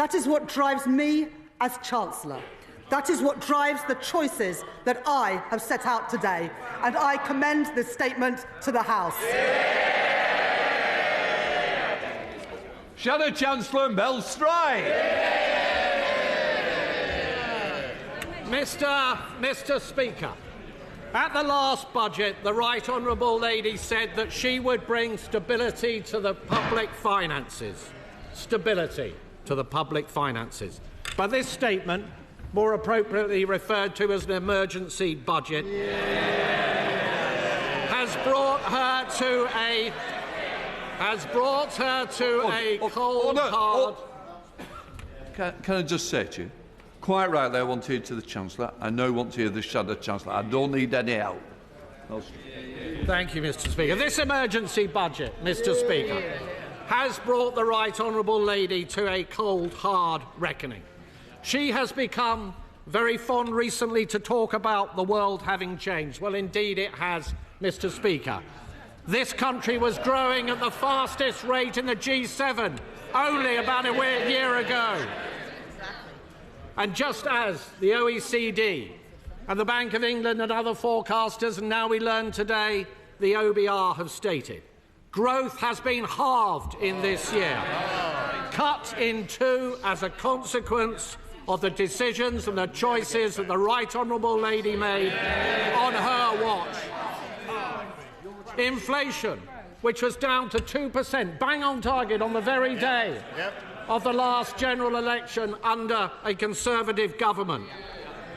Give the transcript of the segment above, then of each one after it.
That is what drives me as Chancellor. That is what drives the choices that I have set out today, and I commend this statement to the House. Shadow Chancellor Mel Stride. Mr. Speaker, at the last budget, the Right Honourable Lady said that she would bring stability to the public finances. Stability to the public finances. But this statement, more appropriately referred to as an emergency budget, has brought her to a cold, hard... Can I just say to you, quite rightly, I want to hear to the Chancellor. I now want to hear the Shadow Chancellor. I don't need any help. Thank you, Mr. Speaker. This emergency budget, Mr. Speaker, has brought the Right Honourable Lady to a cold, hard reckoning. She has become very fond recently to talk about the world having changed. Well, indeed it has, Mr. Speaker. This country was growing at the fastest rate in the G7 only about a year ago. And just as the OECD and the Bank of England and other forecasters, and now we learn today the OBR have stated, growth has been halved in this year, cut in two as a consequence of the decisions and the choices that the Right Honourable Lady made on her watch. Inflation, which was down to 2%, bang on target on the very day of the last general election under a Conservative government.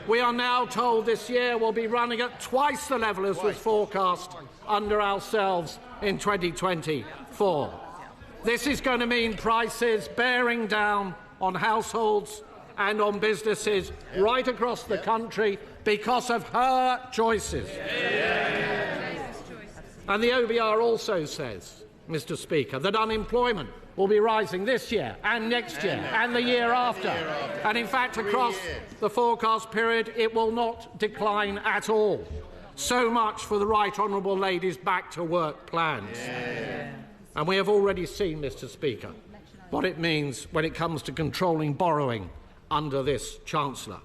We are now told this year will be running at twice the level as was forecast under ourselves in 2024. This is going to mean prices bearing down on households and on businesses right across the country because of her choices. And the OBR also says, Mr. Speaker, that unemployment will be rising this year and next year and the year after. And in fact, across the forecast period, it will not decline at all. So much for the Right Honourable Lady's back-to-work plans. And we have already seen, Mr. Speaker, what it means when it comes to controlling borrowing under this Chancellor.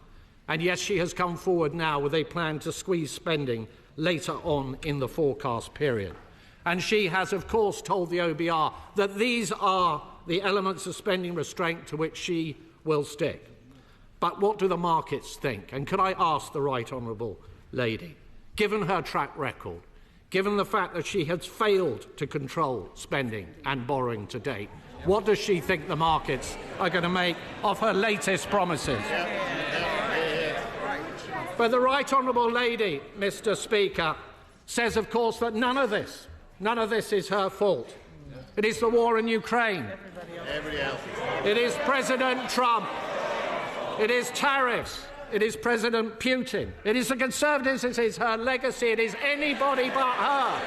And yes, she has come forward now with a plan to squeeze spending later on in the forecast period. And she has, of course, told the OBR that these are the elements of spending restraint to which she will stick. But what do the markets think? And could I ask the Right Honourable Lady, given her track record, given the fact that she has failed to control spending and borrowing to date, what does she think the markets are going to make of her latest promises? But the Right Honourable Lady, Mr. Speaker, says, of course, that none of this is her fault. It is the war in Ukraine. It is President Trump. It is tariffs. It is President Putin. It is the Conservatives. It is her legacy. It is anybody but her.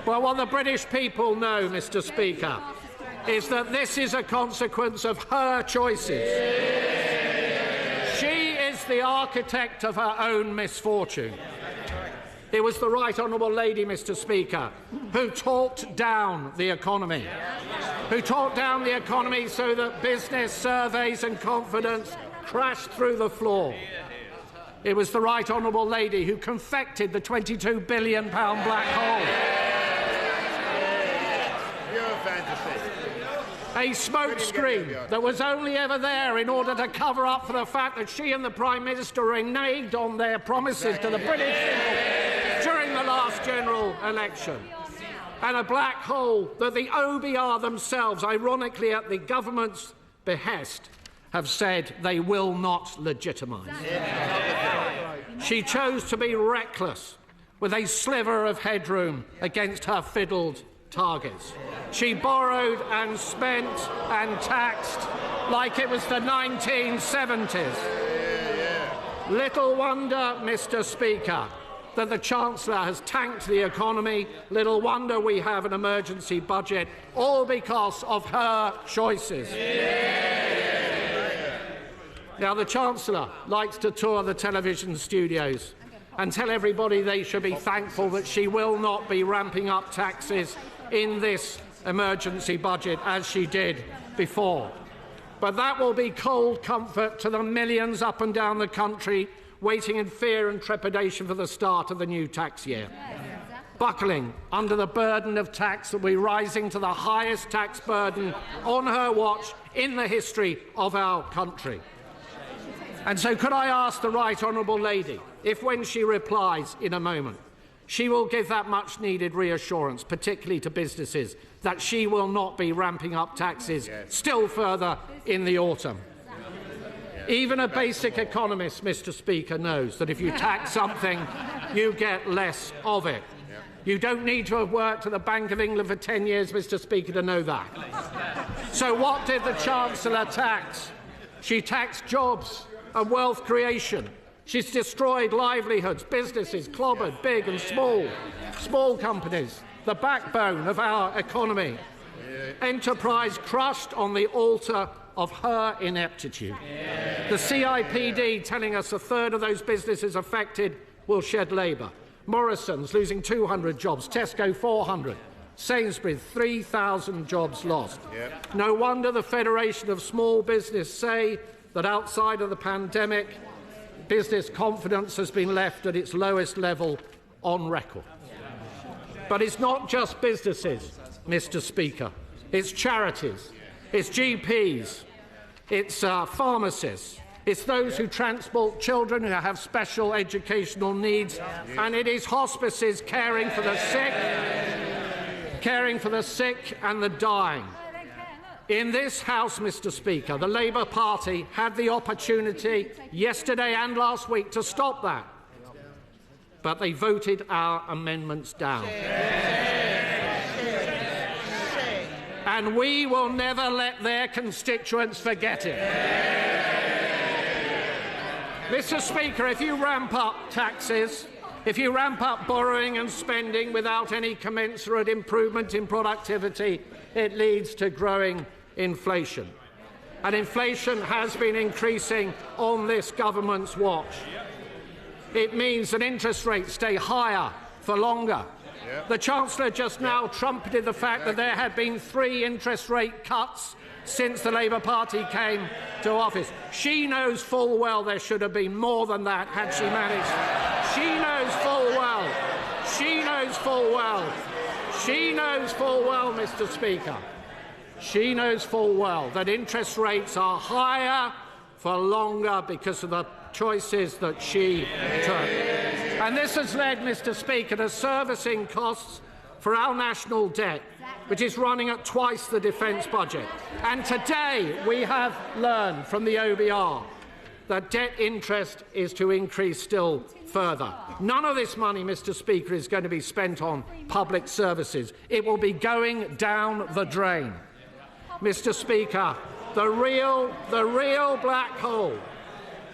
But what the British people know, Mr. Speaker, is that this is a consequence of her choices. She is the architect of her own misfortune. It was the Right Honourable Lady, Mr. Speaker, who talked down the economy, so that business surveys and confidence crashed through the floor. It was the Right Honourable Lady who confected the £22 billion black hole. A smokescreen that was only ever there in order to cover up for the fact that she and the Prime Minister reneged on their promises to the British people during the last general election. And a black hole that the OBR themselves, ironically at the government's behest, have said they will not legitimise. She chose to be reckless with a sliver of headroom against her fiddled targets. She borrowed and spent and taxed like it was the 1970s. Little wonder, Mr. Speaker, that the Chancellor has tanked the economy. Little wonder we have an emergency budget, all because of her choices. Now, the Chancellor likes to tour the television studios and tell everybody they should be thankful that she will not be ramping up taxes in this emergency budget as she did before. But that will be cold comfort to the millions up and down the country waiting in fear and trepidation for the start of the new tax year. Buckling under the burden of tax that will be rising to the highest tax burden on her watch in the history of our country. And so could I ask the Right Honourable Lady if, when she replies in a moment, she will give that much-needed reassurance, particularly to businesses, that she will not be ramping up taxes still further in the autumn. Even a basic economist, Mr. Speaker, knows that if you tax something, you get less of it. You don't need to have worked at the Bank of England for 10 years, Mr. Speaker, to know that. So what did the Chancellor tax? She taxed jobs and wealth creation. She's destroyed livelihoods, businesses clobbered, big and small companies, the backbone of our economy. Enterprise crushed on the altar of her ineptitude. The CIPD telling us a third of those businesses affected will shed labour. Morrison's losing 200 jobs, Tesco 400, Sainsbury's 3,000 jobs lost. No wonder the Federation of Small Business say that outside of the pandemic, business confidence has been left at its lowest level on record. But it's not just businesses, Mr. Speaker. It's charities, it's GPs, it's pharmacists, it's those who transport children who have special educational needs, and it is hospices caring for the sick and the dying. In this House, Mr. Speaker, the Labour Party had the opportunity yesterday and last week to stop that, but they voted our amendments down. And we will never let their constituents forget it. Mr. Speaker, if you ramp up taxes, if you ramp up borrowing and spending without any commensurate improvement in productivity, it leads to growing inflation. And inflation has been increasing on this government's watch. It means that interest rates stay higher for longer. The Chancellor just now trumpeted the fact that there had been 3 interest rate cuts since the Labour Party came to office. She knows full well there should have been more than that had she managed. She knows full well, Mr. Speaker, she knows full well that interest rates are higher for longer because of the choices that she took. And this has led, Mr. Speaker, to servicing costs for our national debt, which is running at twice the defence budget. And today we have learned from the OBR that debt interest is to increase still further. None of this money, Mr. Speaker, is going to be spent on public services. It will be going down the drain. Mr. Speaker, the real black hole,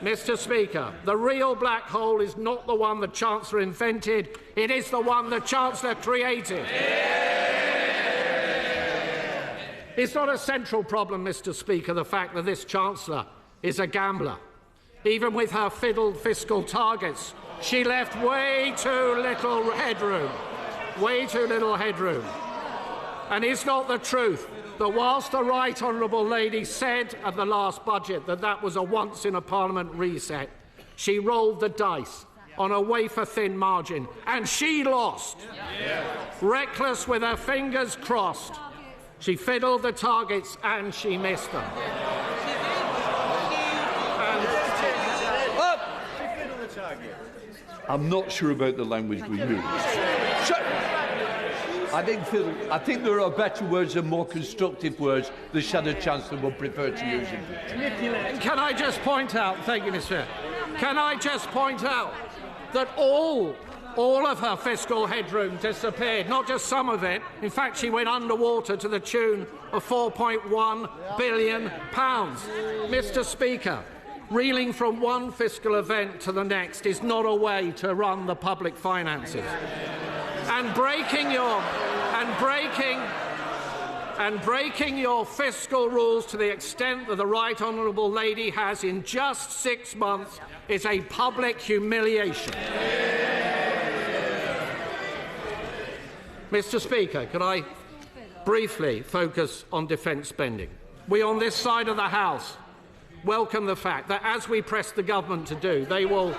Mr. Speaker, the real black hole is not the one the Chancellor invented, it is the one the Chancellor created. It's not a central problem, Mr. Speaker, the fact that this Chancellor is a gambler. Even with her fiddled fiscal targets, she left way too little headroom. And it's not the truth that whilst the Right Honourable Lady said at the last budget that that was a once-in-a-Parliament reset, she rolled the dice on a wafer-thin margin, and she lost. Reckless with her fingers crossed, she fiddled the targets and she missed them. I'm not sure about the language we use. I think there are better words and more constructive words the Shadow Chancellor would prefer to use. Can I just point out, thank you, Mr. Can I just point out that all of her fiscal headroom disappeared, not just some of it. In fact, she went underwater to the tune of £4.1 billion. Mr. Speaker, reeling from one fiscal event to the next is not a way to run the public finances. And breaking your fiscal rules to the extent that the Right Honourable Lady has in just 6 months is a public humiliation. Mr. Speaker, briefly focus on defence spending. We on this side of the House welcome the fact that, as we press the government to do, they will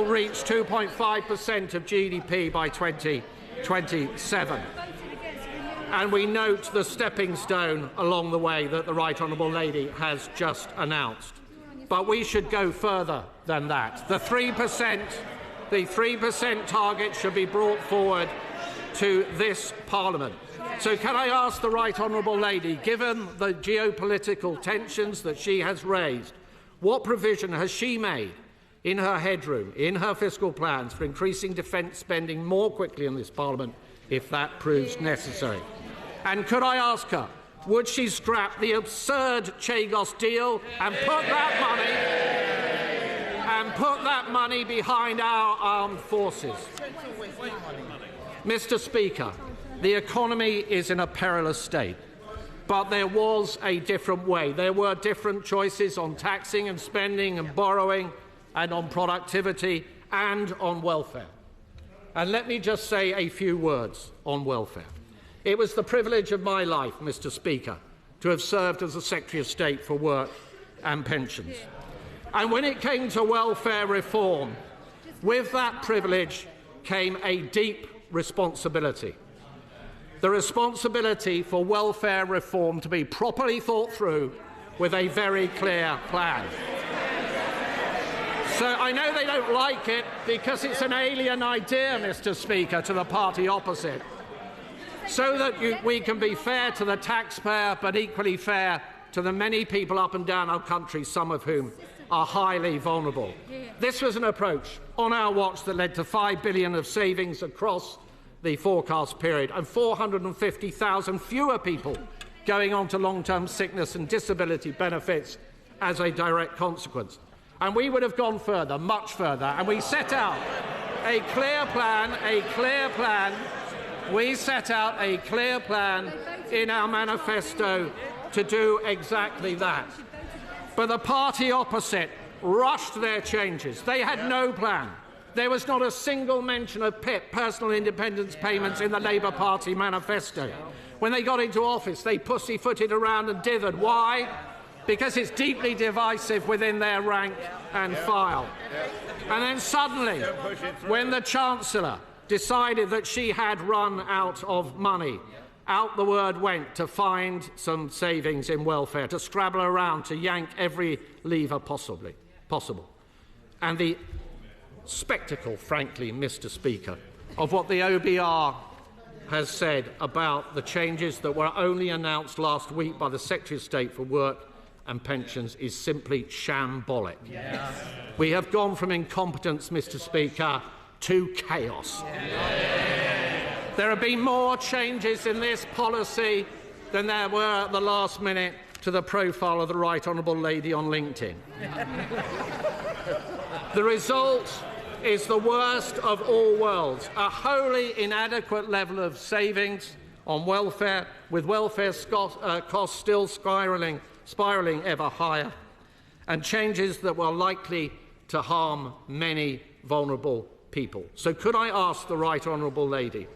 reach 2.5% of GDP by 2027. And we note the stepping stone along the way that the Right Honourable Lady has just announced. But we should go further than that. The 3% target should be brought forward to this Parliament. So can I ask the Right Honourable Lady, given the geopolitical tensions that she has raised, what provision has she made in her headroom, in her fiscal plans, for increasing defence spending more quickly in this Parliament if that proves necessary? And could I ask her, would she scrap the absurd Chagos deal and put that money behind our armed forces? Mr. Speaker, the economy is in a perilous state, but there was a different way. There were different choices on taxing and spending and borrowing and on productivity and on welfare. And let me just say a few words on welfare. It was the privilege of my life, Mr. Speaker, to have served as the Secretary of State for Work and Pensions. And when it came to welfare reform, with that privilege came a deep responsibility. The responsibility for welfare reform to be properly thought through with a very clear plan. So I know they don't like it because it's an alien idea, Mr. Speaker, to the party opposite. So that we can be fair to the taxpayer but equally fair to the many people up and down our country, some of whom are highly vulnerable. This was an approach on our watch that led to $5 billion of savings across the forecast period and 450,000 fewer people going on to long-term sickness and disability benefits as a direct consequence. And we would have gone further, much further, and we set out a clear plan. We set out a clear plan in our manifesto to do exactly that. But the party opposite rushed their changes. They had no plan. There was not a single mention of PIP, personal independence payments, in the Labour Party manifesto. When they got into office, they pussyfooted around and dithered. Why? Because it's deeply divisive within their rank and file. And then suddenly, when the Chancellor decided that she had run out of money, out the word went to find some savings in welfare, to scrabble around, to yank every lever possible. And the spectacle, frankly, Mr. Speaker, of what the OBR has said about the changes that were only announced last week by the Secretary of State for Work and Pensions is simply shambolic. Yes. We have gone from incompetence, Mr. Speaker, to chaos. There have been more changes in this policy than there were at the last minute to the profile of the Right Honourable Lady on LinkedIn. The result is the worst of all worlds, a wholly inadequate level of savings on welfare, with welfare costs still spiralling ever higher, and changes that were likely to harm many vulnerable people. So could I ask the Right Honourable Lady,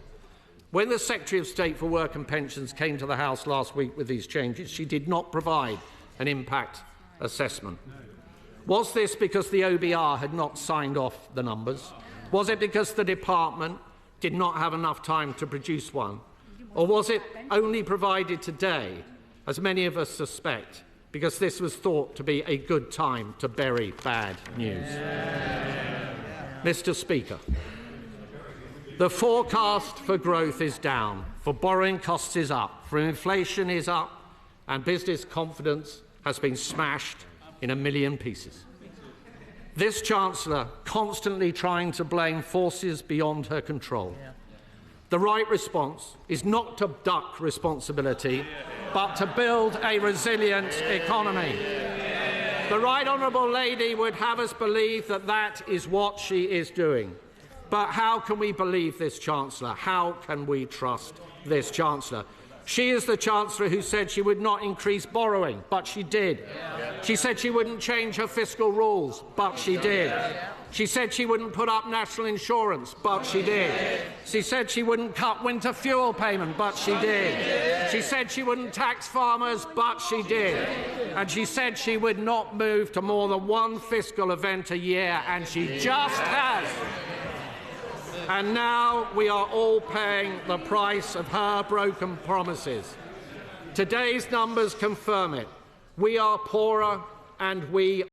when the Secretary of State for Work and Pensions came to the House last week with these changes, she did not provide an impact assessment. Was this because the OBR had not signed off the numbers? Was it because the department did not have enough time to produce one? Or was it only provided today, as many of us suspect, because this was thought to be a good time to bury bad news? Mr. Speaker, the forecast for growth is down, for borrowing costs is up, for inflation is up, and business confidence has been smashed in a million pieces. This Chancellor constantly trying to blame forces beyond her control. The right response is not to duck responsibility, but to build a resilient economy. The Right Honourable Lady would have us believe that that is what she is doing. But how can we believe this Chancellor? How can we trust this Chancellor? She is the Chancellor who said she would not increase borrowing, but she did. She said she wouldn't change her fiscal rules, but she did. She said she wouldn't put up national insurance, but she did. She said she wouldn't cut winter fuel payment, but she did. She said she wouldn't tax farmers, but she did. And she said she would not move to more than one fiscal event a year, and she just has. And now we are all paying the price of her broken promises. Today's numbers confirm it. We are poorer and we